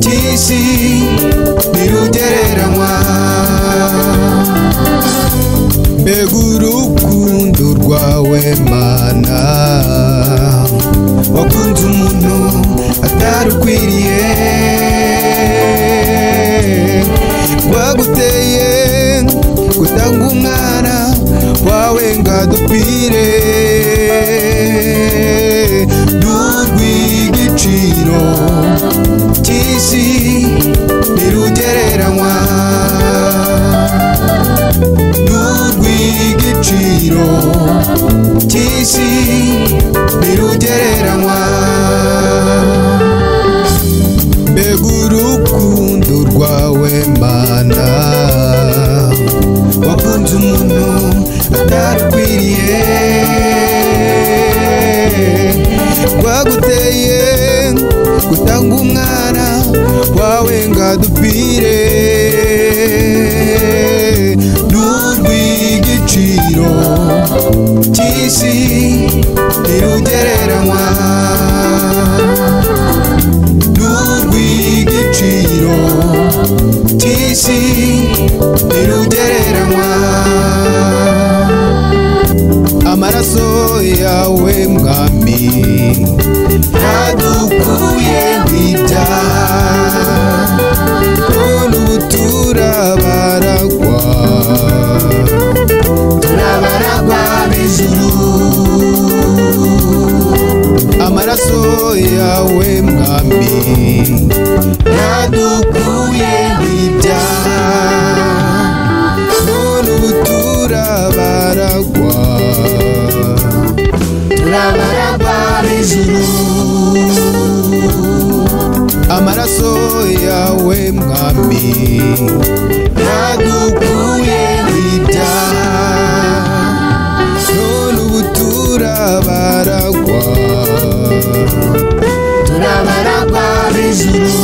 cy'isi ntirugereranywa. Mbega urukundo rwawe Mana, wakunze umuntu atarukwiriye, waguteye gutanga umwana wawe ngo adupfire. N'urw'igiciro cy'isi ntirugereranywa, n'urw'igiciro cy'isi ntirugereranywa. Mbega urukundo rwawe Mana, wakunze umuntu atarukwiriye, waguteye gutanga umwana wawe ngo adupfire. N'urw'igiciro cy'isi ntirugereranywa, n'urw'igiciro cy'isi ntirugereranywa. Amaraso yawe Mwami yadukuye mw'ibyaha, none ubu turabaragwa b'ijuru. Amaraso yawe Mwami yadukuye mw'ibyaha, none ubu turabaragwa b'ijuru. Amaraso yawe Mwami yadukuye mw'ibyaha, none ubu turabaragwa b'ijuru.